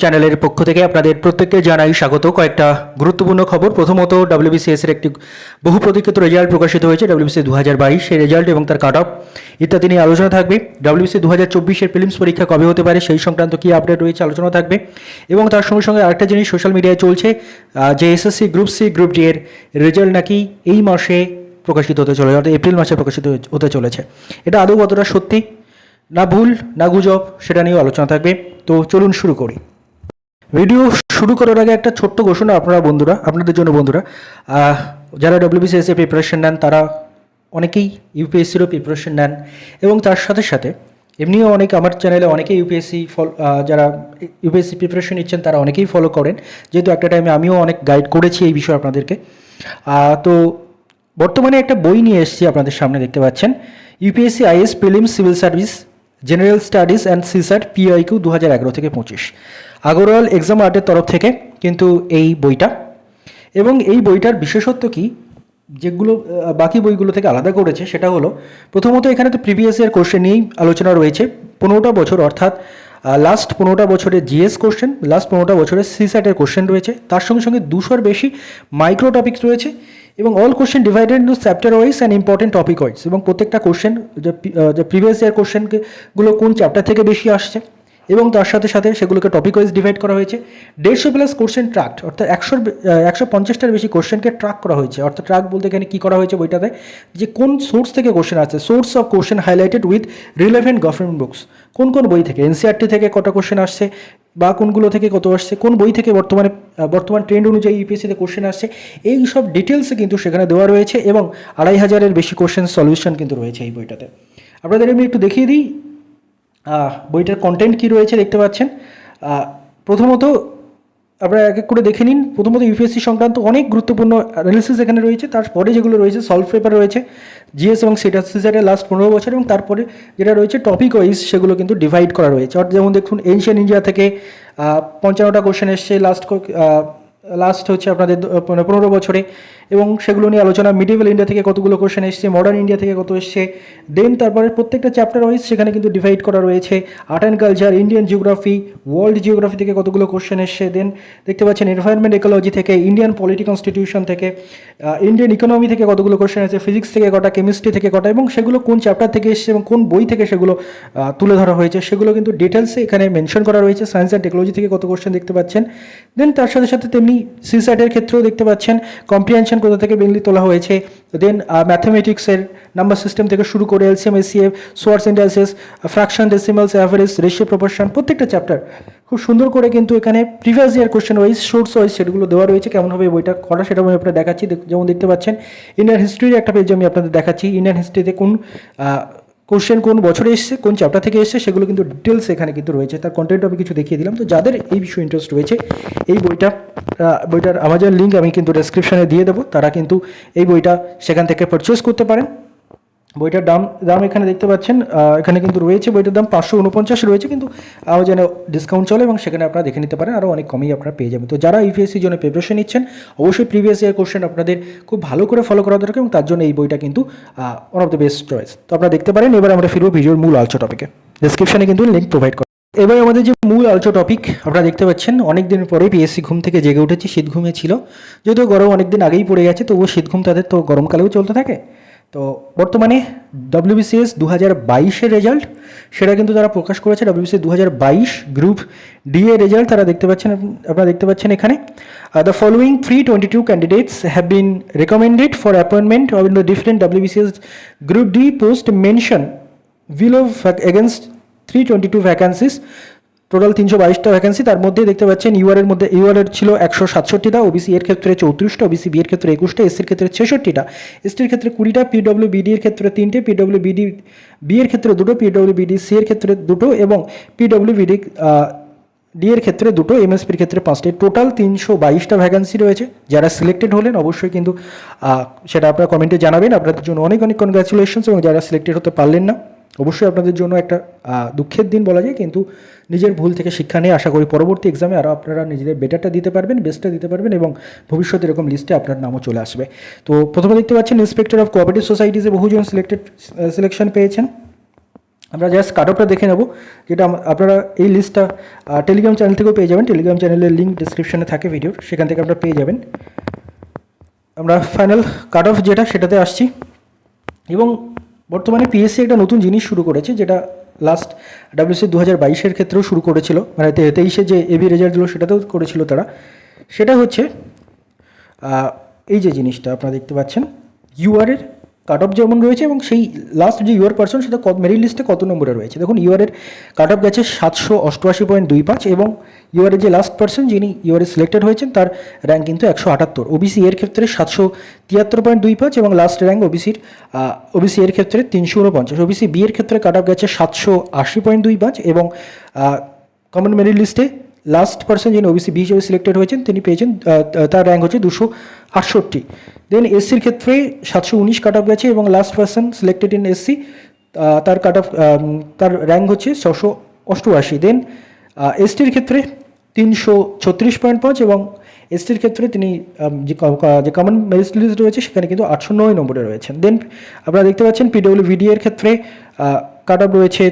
চ্যানেলের পক্ষ থেকে আপনাদের প্রত্যেককে জানাই স্বাগত। কয়েকটা গুরুত্বপূর্ণ খবর। প্রথমত ডব্লিউবিসিএস এর একটি বহু প্রতীক্ষিত রেজাল্ট প্রকাশিত হয়েছে, ডব্লিউবিসি 2022 সেই রেজাল্ট এবং তার কাট অফ ইত্যাদি নিয়ে আলোচনা থাকবে। ডব্লিউবিসি 2024 এর প্রিলিমস পরীক্ষা কবে হতে পারে সেই সংক্রান্ত কী আপডেট রয়েছে আলোচনা থাকবে। এবং তার সঙ্গে সঙ্গে আরেকটা জিনিস সোশ্যাল মিডিয়ায় চলছে যে SSC group C group D এর রেজাল্ট নাকি এই মাসে প্রকাশিত হতে চলেছে, অর্থাৎ এপ্রিল মাসে প্রকাশিত হতে চলেছে। এটা আদৌ কতটা সত্যি, না ভুল, না গুজব, সেটা নিয়েও আলোচনা থাকবে। তো চলুন শুরু করি। ভিডিও শুরু করার আগে একটা ছোট্ট ঘোষণা আপনাদের জন্য বন্ধুরা, যারা ডব্লিউবিসিএস এর প্রিপারেশন নেন তারা অনেকেই ইউপিএসসিরও প্রিপারেশন নেন এবং তার সাথে সাথে এমনিও আমার চ্যানেলে অনেকেই যারা ইউপিএসসি প্রিপারেশন নিচ্ছেন তারা অনেকেই ফলো করেন, যেহেতু একটা টাইমে আমিও অনেক গাইড করেছি এই বিষয়ে আপনাদেরকে। তো বর্তমানে একটা বই নিয়ে এসেছি আপনাদের সামনে, দেখতে পাচ্ছেন UPSC is prelims civil service general studies and সিস্যাট PIQ 2011 থেকে 25 আগরওয়াল এক্সাম আর্টের তরফ থেকে কিন্তু এই বইটা। এবং এই বইটার বিশেষত্ব কি, যেগুলো বাকি বইগুলো থেকে আলাদা করেছে সেটা হলো, প্রথমত এখানে তো প্রিভিয়াস ইয়ার কোশ্চেন নিয়েই আলোচনা রয়েছে। 15টা বছর অর্থাৎ লাস্ট 15টা বছরের জিএস কোশ্চেন, লাস্ট 15টা বছরের সিস্যাটের কোশ্চেন রয়েছে, তার সঙ্গে সঙ্গে 200-র বেশি মাইক্রো টপিক্স রয়েছে এবং all question divided into chapter wise and important topic wise. এবং প্রত্যেকটা কোশ্চেন যে প্রিভিয়াস ইয়ার কোশ্চেনগুলো কোন চ্যাপ্টার থেকে বেশি আসছে এবং তার সাথে সাথে সেগুলোকে টপিক ওয়াইজ ডিভাইড করা হয়েছে। 150+ কোশ্চেন ট্র্যাক্ট, অর্থাৎ 150টার বেশি কোশ্চেনকে ট্র্যাক করা হয়েছে। অর্থাৎ ট্র্যাক বলতে এখানে কী করা হয়েছে বইটাতে, যে কোন সোর্স থেকে কোশ্চেন আসছে, source of question highlighted with relevant government books. কোন কোন বই থেকে, এনসিআরটি থেকে কটা কোশ্চেন আসছে বা কোনগুলো থেকে কত আসছে, কোন বই থেকে বর্তমান ট্রেন্ড অনুযায়ী ইউপিএসসিতে কোশ্চেন আসছে, এই সব ডিটেলসে কিন্তু সেখানে দেওয়া রয়েছে এবং 2500-এর বেশি কোশ্চেন সলিউশন কিন্তু রয়েছে এই বইটাতে। আপনাদের আমি একটু দেখিয়ে দিই বইটার কন্টেন্ট কী রয়েছে। দেখতে পাচ্ছেন প্রথমত আপনারা এক এক করে দেখে নিন। প্রথমত ইউপিএসসি সংক্রান্ত অনেক গুরুত্বপূর্ণ অ্যানালিসিস এখানে রয়েছে। তারপরে যেগুলো রয়েছে সলভ পেপার রয়েছে, জিএস এবং সিস্যাটের লাস্ট 15 বছর, এবং তারপরে যেটা রয়েছে টপিক ওয়াইজ সেগুলো কিন্তু ডিভাইড করা রয়েছে। অর্থাৎ যেমন দেখুন এনশিয়ান্ট ইন্ডিয়া থেকে 55টা কোশ্চেন এসছে লাস্ট হচ্ছে আপনাদের 15 বছরে, এবং সেগুলো নিয়ে আলোচনা। মিডিভেল ইন্ডিয়া থেকে কতগুলো কোশ্চেন এসছে, মডার্ন ইন্ডিয়া থেকে কত এসছে, দেন তারপরে প্রত্যেকটা চ্যাপ্টার ওয়াইজ সেখানে কিন্তু ডিভাইড করা রয়েছে। Art and culture, Indian geography, world geography থেকে কতগুলো কোশ্চেন এসছে, দেন দেখতে পাচ্ছেন এনভায়রনমেন্ট ইকোলজি থেকে, ইন্ডিয়ান পলিটি কনস্টিটিউশন থেকে, ইন্ডিয়ান ইকোনমি থেকে কতগুলো কোশ্চেন আছে, ফিজিক্স থেকে কটা, কেমিস্ট্রি থেকে কটা, এবং সেগুলো কোন চ্যাপ্টার থেকে এসছে এবং কোন বই থেকে সেগুলো তুলে ধরা হয়েছে সেগুলো কিন্তু ডিটেলসে এখানে মেনশন করা রয়েছে। সায়েন্স অ্যান্ড টেকনোলজি থেকে কত কোশ্চেন দেখতে পাচ্ছেন। দেন তার সাথে সাথে তেমনি সিস্যাটের ক্ষেত্রেও দেখতে পাচ্ছেন কম্প্রিহেনশন কোথা থেকে মেনলি তোলা হয়েছে, দেন ম্যাথমেটিক্সের নাম্বার সিস্টেম থেকে শুরু করে LCM, ACF, swords indices, fraction, decimals, average, ratio, proportion, প্রত্যেকটা চ্যাপ্টার খুব সুন্দর করে কিন্তু এখানে previous year question wise, source wise সেগুলো দেওয়া রয়েছে। কেমনভাবে বইটা করা সেটা আমি আপনাদের দেখাচ্ছি। যেমন দেখতে পাচ্ছেন ইন্ডিয়ান হিস্ট্রির একটা পেজ আমি আপনাদের দেখাচ্ছি। ইন্ডিয়ান হিস্ট্রিতে কোন কোশ্চেন কোন বছরে এসছে, কোন চ্যাপ্টার থেকে এসছে, সেগুলো কিন্তু ডিটেলস এখানে কিন্তু রয়েছে। তার কন্টেন্ট আমি কিছু দেখিয়ে দিলাম। তো যাদের এই বিষয়ে ইন্টারেস্ট রয়েছে, এই বইটার আমাজন লিঙ্ক আমি কিন্তু ডেসক্রিপশনে দিয়ে দেবো, তারা কিন্তু এই বইটা সেখান থেকে পারচেস করতে পারেন। বইটার দাম এখানে দেখতে পাচ্ছেন, এখানে কিন্তু রয়েছে বইটার দাম 549 রয়েছে, কিন্তু আমাজনে ডিসকাউন্ট চলে এবং সেখানে আপনারা দেখে নিতে পারেন, আরও অনেক কমেই আপনারা পেয়ে যাবেন। তো যারা ইউপিএসসির জন্য প্রিপারেশন নিচ্ছেন, অবশ্যই প্রিভিয়াস ইয়ার কোশ্চেন আপনাদের খুব ভালো করে ফলো করা দরকার এবং তার জন্য এই বইটা কিন্তু one of the best choice. তো আপনারা দেখতে পারেন। এবার আমরা ফিরবো ভিডিওর মূল আলোচ্য টপিকে। ডেসক্রিপশনে কিন্তু লিঙ্ক প্রোভাইড করা। এবার আমাদের যে মূল আলোচ্য টপিক, আপনারা দেখতে পাচ্ছেন অনেক দিন পরে পিএসসি ঘুম থেকে জেগে উঠেছে। শীত ঘুমে ছিল, যদিও গরম অনেক দিন আগেই পড়ে গেছে, তবুও শীত ঘুম তাদের তো গরমকালেও চলতে থাকে। তো বর্তমানে ডব্লিউবিসিএস 2022-এর রেজাল্ট সেটা কিন্তু তারা প্রকাশ করেছে। ডব্লিউবিসিএস 2022 গ্রুপ ডি এর রেজাল্ট আপনারা দেখতে পাচ্ছেন এখানে। The following 322 candidates have been recommended for appointment of in the different WBCS group D post mention below against 322 vacancies. Total 322টা ভ্যাকেন্সি। তার মধ্যে দেখতে পাচ্ছেন ইউআরের ছিল 167টা, ওবিসি এর ক্ষেত্রে 34টা, ওবিসি বি এর ক্ষেত্রে 21টা, এসসির ক্ষেত্রে 66টা, এসটির ক্ষেত্রে 20টা, পিডব্লিউবিডি এর ক্ষেত্রে 3টে, পিডব্লিউবিডি বি এর ক্ষেত্রে 2টো, পিডব্লিউবিডি সি এর ক্ষেত্রে 2টো এবং পিডব্লিউবিডি ডি এর ক্ষেত্রে 2টো, এমএসপির ক্ষেত্রে 5টে। টোটাল 322টা ভ্যাকেন্সি রয়েছে। যারা সিলেক্টেড হলেন অবশ্যই কিন্তু সেটা আপনারা কমেন্টে জানাবেন। আপনাদের জন্য অনেক অনেক কনগ্রাচুলেশনস। এবং যারা সিলেক্টেড হতে পারলেন না, অবশ্যই আপনাদের জন্য একটা দুঃখের দিন বলা যায়, কিন্তু নিজের ভুল থেকে শিক্ষা নিয়ে আশা করি পরবর্তী এক্সামে আরও আপনারা নিজেদের বেটারটা দিতে পারবেন, বেস্টটা দিতে পারবেন এবং ভবিষ্যতে এরকম লিস্টে আপনার নামও চলে আসবে। তো প্রথমে দেখতে পাচ্ছেন ইন্সপেক্টর অফ কোঅপারেটিভ সোসাইটিসে বহুজন সিলেকশন পেয়েছেন। আমরা জাস্ট কাট অফটা দেখে নেব, যেটা আপনারা এই লিস্টটা টেলিগ্রাম চ্যানেল থেকেও পেয়ে যাবেন। টেলিগ্রাম চ্যানেলের লিঙ্ক ডিসক্রিপশনে থাকে ভিডিওর, সেখান থেকে আপনারা পেয়ে যাবেন। আমরা ফাইনাল কাট অফ যেটা সেটাতে আসছি। এবং বর্তমানে পিএসসি একটা নতুন জিনিস শুরু করেছে, যেটা লাস্ট ডাব্লিউসি 2022-এর ক্ষেত্রেও শুরু করেছিল, মানে 23-এ যে এবি রেজাল্টগুলো সেটাতেও করেছিল তারা। সেটা হচ্ছে এই যে জিনিসটা আপনারা দেখতে পাচ্ছেন, ইউআরের কাট অফ যেমন রয়েছে এবং সেই লাস্ট যে ইউআর পার্সন সেটা মেরিট লিস্টে কত নম্বরে রয়েছে। দেখুন ইউআরের কাট অফ গেছে 788.25 এবং ইউআরের যে লাস্ট পার্সন যিনি ইউআরে সিলেক্টেড হয়েছেন তার র্যাঙ্ক কিন্তু 178। ওবিসি এর ক্ষেত্রে 773.25 এবং লাস্ট র্যাঙ্ক ওবিসি এর ক্ষেত্রে 349। ওবিসি বি এর ক্ষেত্রে কাট অফ গেছে 780.25 এবং কমন মেরিট লিস্টে লাস্ট পার্সন যিনি ওবিসি বি হিসেবে সিলেক্টেড হয়েছেন তিনি পেয়েছেন, তার র্যাঙ্ক হচ্ছে 268। দেন এসসির ক্ষেত্রে 719 কাট অফ গেছে এবং last person selected in SC তার কাট অফ তার র্যাঙ্ক হচ্ছে 688। দেন এসটির ক্ষেত্রে 336.5 এবং এসটির ক্ষেত্রে তিনি যে কমন মেরিট লিস্ট রয়েছে সেখানে কিন্তু 809 নম্বরে রয়েছেন। দেন আপনারা দেখতে পাচ্ছেন পিডব্লিউবিডি এর ক্ষেত্রে কাট অফ রয়েছে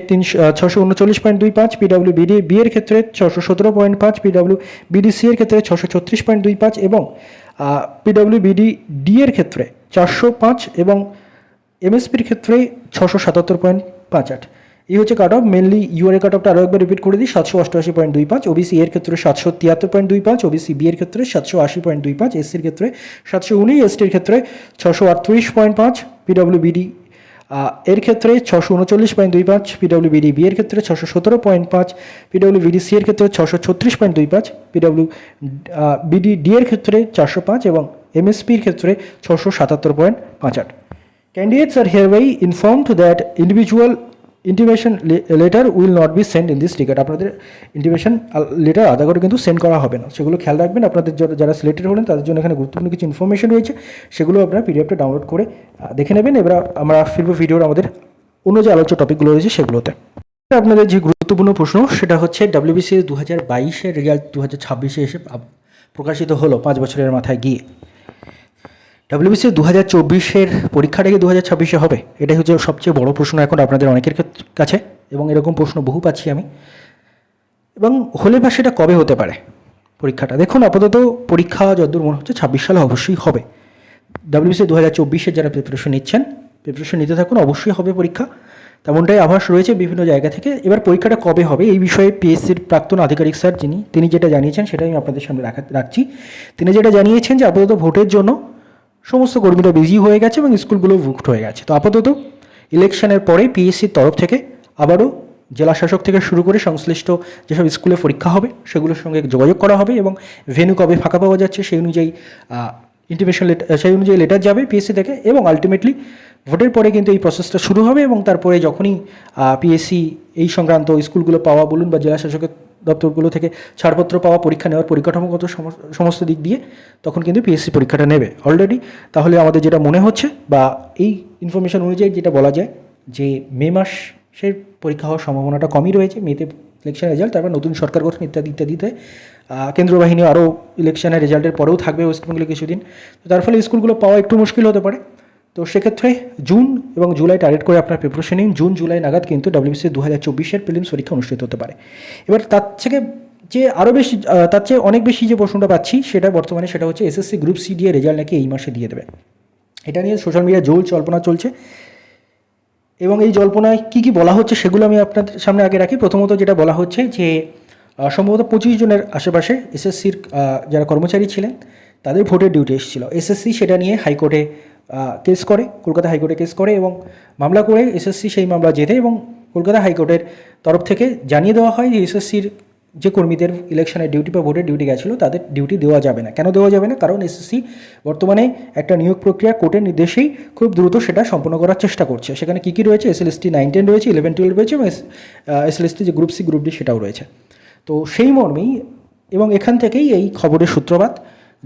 639.25, পিডব্লিউবিডি বি এর ক্ষেত্রে 617.5, পিডব্লিউবিডিসি এর ক্ষেত্রে 636.25 এবং পিডব্লিউবিডি ডি এর ক্ষেত্রে 405 এবং এমএসপির ক্ষেত্রে 677.58। এই হচ্ছে cut off. Mainly UR cut অফটা আরও একবার রিপিট করে দিই, 788.25, ওবিসি এর ক্ষেত্রে 773.25, ওবিসি বি এর ক্ষেত্রে 780.25, এসসির ক্ষেত্রে 719, এসটির ক্ষেত্রে 638.5, পিডব্লিউবিডি এর ক্ষেত্রে 639.25, পিডব্লিউবিডি বি এর ক্ষেত্রে 617.5, পিডব্লিউবিডিসি এর ক্ষেত্রে 636.25, পিডব্লিউবিডি ডি এর ক্ষেত্রে 405 এবং এমএসপির ক্ষেত্রে 677.58। Candidates are hereby informed that individual intimation letter will not be sent in this regard. আপনাদের ইন্টিমেশন লেটার আলাদা করে কিন্তু সেন্ড করা হবে না, সেগুলো খেয়াল রাখবেন। আপনাদের যারা সিলেক্টেড হলেন তাদের জন্য এখানে গুরুত্বপূর্ণ কিছু ইনফরমেশন রয়েছে, সেগুলো আপনারা পিডিএফটা ডাউনলোড করে দেখে নেবেন। এবার আমরা ফিরবো ভিডিওর আমাদের অন্য যে আলোচ্য টপিকগুলো রয়েছে সেগুলোতে। আপনাদের যে গুরুত্বপূর্ণ প্রশ্ন সেটা হচ্ছে ডাব্লিউবিসিএস 2022-এর রেজাল্ট 2026-এ এসে প্রকাশিত হলো 5 বছরের মাথায় গিয়ে। ডাব্লিউবিসিএস 2024-এর পরীক্ষাটা কি 2026-এ হবে? এটাই হচ্ছে সবচেয়ে বড় প্রশ্ন এখন আপনাদের অনেকের কাছে, এবং এরকম প্রশ্ন বহু পাচ্ছি আমি। এবং হলে বা সেটা কবে হতে পারে পরীক্ষাটা? দেখুন আপাতত পরীক্ষা যতদূর মনে হচ্ছে 26 সালে অবশ্যই হবে। ডাব্লিউবিসিএস 2024-এর যারা প্রিপারেশন নিচ্ছেন, প্রিপারেশন নিতে থাকুন, অবশ্যই হবে পরীক্ষা, তেমনটাই আভাস রয়েছে বিভিন্ন জায়গা থেকে। এবার পরীক্ষাটা কবে হবে এই বিষয়ে পিএসসির প্রাক্তন আধিকারিক স্যার তিনি যেটা জানিয়েছেন সেটাই আমি আপনাদের সামনে রাখছি। তিনি যেটা জানিয়েছেন যে আপাতত ভোটের জন্য সমস্ত কর্মীরা বিজি হয়ে গেছে এবং স্কুলগুলো বুকড হয়ে গেছে। তো আপাতত ইলেকশনের পরে পিএসসির তরফ থেকে আবারও জেলা শাসক থেকে শুরু করে সংশ্লিষ্ট যেসব স্কুলে পরীক্ষা হবে সেগুলোর সঙ্গে যোগাযোগ করা হবে এবং ভেন্যু কবে ফাঁকা পাওয়া যাচ্ছে সেই অনুযায়ী ইন্টিমেশন সেই অনুযায়ী লেটার যাবে পিএসসি থেকে এবং আলটিমেটলি ভোটের পরে কিন্তু এই প্রসেসটা শুরু হবে। এবং তারপরে যখনই পিএসসি এই সংক্রান্ত স্কুলগুলো পাওয়া বলুন বা জেলা শাসকের দপ্তরগুলো থেকে ছাড়পত্র পাওয়া, পরীক্ষা নেওয়ার পরিকাঠামোগত সমস্ত দিক দিয়ে তখন কিন্তু পিএসসি পরীক্ষাটা নেবে অলরেডি। তাহলে আমাদের যেটা মনে হচ্ছে বা এই ইনফরমেশন অনুযায়ী যেটা বলা যায় যে মে মাসের পরীক্ষা হওয়ার সম্ভাবনাটা কমই রয়েছে। মেতে ইলেকশন রেজাল্ট, তারপর নতুন সরকার গঠন ইত্যাদি ইত্যাদিতে কেন্দ্র বাহিনী আরও ইলেকশনের রেজাল্টের পরেও থাকবে ওয়েস্টবেঙ্গলে কিছুদিন। তো তার ফলে স্কুলগুলো পাওয়া একটু মুশকিল হতে পারে। তো সেক্ষেত্রে জুন এবং জুলাই টার্গেট করে আপনার প্রিপারেশন নিন। জুন জুলাই নাগাদ কিন্তু ডাব্লিউবিসিএস 2024-এর প্রিলিমস পরীক্ষা অনুষ্ঠিত হতে পারে। এবার তার থেকে যে আরও বেশি, তার চেয়ে অনেক বেশি যে প্রশ্নটা পাচ্ছি সেটা বর্তমানে সেটা হচ্ছে এসএসসি গ্রুপ সি দিয়ে রেজাল্ট নাকি এই মাসে দিয়ে দেবে। এটা নিয়ে সোশ্যাল মিডিয়ায় জল্পনা চলছে এবং এই জল্পনায় কী কী বলা হচ্ছে সেগুলো আমি আপনাদের সামনে আগে রাখি। প্রথমত যেটা বলা হচ্ছে যে সম্ভবত 25 জনের আশেপাশে এসএসসির যারা কর্মচারী ছিলেন তাদের ভোটের ডিউটি এসেছিল। এসএসসি সেটা নিয়ে হাইকোর্টে কেস করে, কলকাতা হাইকোর্টে কেস করে এবং মামলা করে এসএসসি সেই মামলা জেতে এবং কলকাতা হাইকোর্টের তরফ থেকে জানিয়ে দেওয়া হয় যে এসএসসির যে কর্মীদের ইলেকশনের ডিউটি বা ভোটের ডিউটি গেছিলো তাদের ডিউটি দেওয়া যাবে না। কেন দেওয়া যাবে না? কারণ এসএসসি বর্তমানে একটা নিয়োগ প্রক্রিয়া কোর্টের নির্দেশেই খুব দ্রুত সেটা সম্পন্ন করার চেষ্টা করছে। সেখানে কী কী রয়েছে? এসএলএসটি 9-10 রয়েছে, 11-12 রয়েছে এবং এসএলএসটি যে গ্রুপ সি গ্রুপ ডি সেটাও রয়েছে। তো সেই মর্মেই এবং এখান থেকেই এই খবরের সূত্রপাত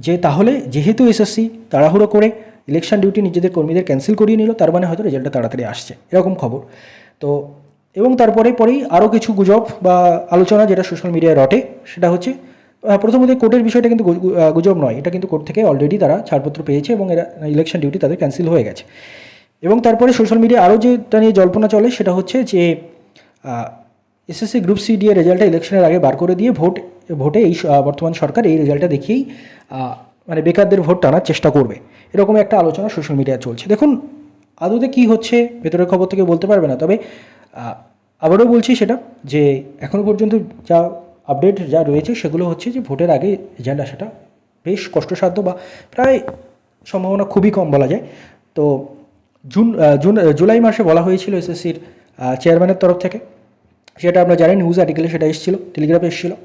যে তাহলে যেহেতু এসএসসি তাড়াহুড়ো করে ইলেকশন ডিউটি নিজেদের কর্মীদের ক্যান্সেল করিয়ে নিল, তার মানে হয়তো রেজাল্টটা তাড়াতাড়ি আসছে, এরকম খবর। তো এবং পরেই আরও কিছু গুজব বা আলোচনা যেটা সোশ্যাল মিডিয়ায় রটে সেটা হচ্ছে প্রথমত কোর্টের বিষয়টা কিন্তু গুজব নয়, এটা কিন্তু কোর্ট থেকে অলরেডি তারা ছাড়পত্র পেয়েছে এবং এরা ইলেকশন ডিউটি তাদের ক্যান্সেল হয়ে গেছে। এবং তারপরে সোশ্যাল মিডিয়ায় আরও যেটা নিয়ে জল্পনা চলে সেটা হচ্ছে যে এসএসসি গ্রুপ সি ডি এর রেজাল্টটা ইলেকশনের আগে বার করে দিয়ে ভোটে এই বর্তমান সরকার এই রেজাল্টটা দেখিয়েই মানে বেকারদের ভোট টানার চেষ্টা করবে, এরকম একটা আলোচনা সোশ্যাল মিডিয়ায় চলছে। দেখুন আদৌতে কী হচ্ছে ভেতরের খবর থেকে বলতে পারবে না, তবে আবারও বলছি সেটা যে এখনও পর্যন্ত যা আপডেট যা রয়েছে সেগুলো হচ্ছে যে ভোটের আগে রেজাল্ট আসাটা বেশ কষ্টসাধ্য বা প্রায় সম্ভাবনা খুবই কম বলা যায়। তো জুলাই মাসে বলা হয়েছিল এসএসসির চেয়ারম্যানের তরফ থেকে, সেটা আমরা জানি নিউজ আর্টিকেলে সেটা এসেছিলো, টেলিগ্রাফে এসেছিলো।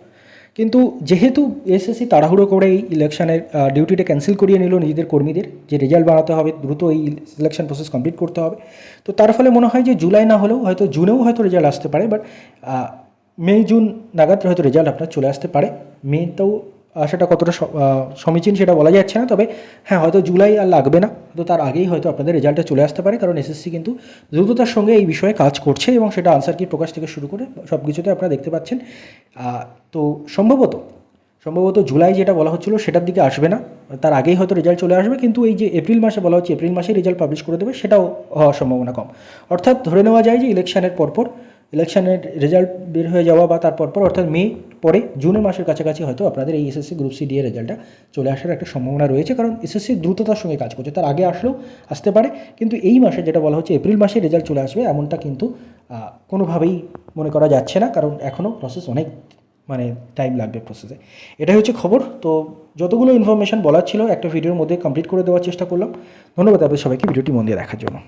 কিন্তু যেহেতু এসএসসি তাড়াহুড়ো করে এই ইলেকশনের ডিউটিটা ক্যান্সেল করিয়ে নিল নিজেদের কর্মীদের, যে রেজাল্ট বানাতে হবে দ্রুত এই সিলেকশন প্রসেস কমপ্লিট করতে হবে, তো তার ফলে মনে হয় যে জুলাই না হলেও হয়তো জুনেও হয়তো রেজাল্ট আসতে পারে, বাট মে জুন নাগাদ হয়তো রেজাল্ট আপনার চলে আসতে পারে। মেতেও সেটা কতটা সমীচীন সেটা বলা যাচ্ছে না, তবে হ্যাঁ হয়তো জুলাই আর লাগবে না, তো তার আগেই হয়তো আপনাদের রেজাল্টটা চলে আসতে পারে, কারণ এসএসসি কিন্তু দ্রুততার সঙ্গে এই বিষয়ে কাজ করছে এবং সেটা আনসার কি প্রকাশ থেকে শুরু করে সব কিছুতে আপনারা দেখতে পাচ্ছেন। তো সম্ভবত জুলাই যেটা বলা হচ্ছিলো সেটার দিকে আসবে না, তার আগেই হয়তো রেজাল্ট চলে আসবে, কিন্তু এই যে এপ্রিল মাসে বলা হচ্ছে এপ্রিল মাসে রেজাল্ট পাবলিশ করে দেবে, সেটাও হওয়ার সম্ভাবনা কম। অর্থাৎ ধরে নেওয়া যায় যে ইলেকশনের পরপর ইলেকশনের রেজাল্ট বের হয়ে যাওয়া বা তার পরপর অর্থাৎ মে পরে জুনের মাসের কাছাকাছি হয়তো আপনাদের এই এসএসসি গ্রুপ সি ডি এর রেজাল্টটা চলে আসার একটা সম্ভাবনা রয়েছে, কারণ এসএসসি দ্রুততার সঙ্গে কাজ করছে, তার আগে আসলেও আসতে পারে, কিন্তু এই মাসে যেটা বলা হচ্ছে এপ্রিল মাসে রেজাল্ট চলে আসবে এমনটা কিন্তু কোনোভাবেই মনে করা যাচ্ছে না, কারণ এখনও প্রসেস অনেক মানে টাইম লাগবে প্রসেসে। এটাই হচ্ছে খবর। তো যতগুলো ইনফরমেশন বলার ছিল একটা ভিডিওর মধ্যে কমপ্লিট করে দেওয়ার চেষ্টা করলাম। ধন্যবাদ আপনাদের সবাইকে ভিডিওটি মন দিয়ে দেখার জন্য।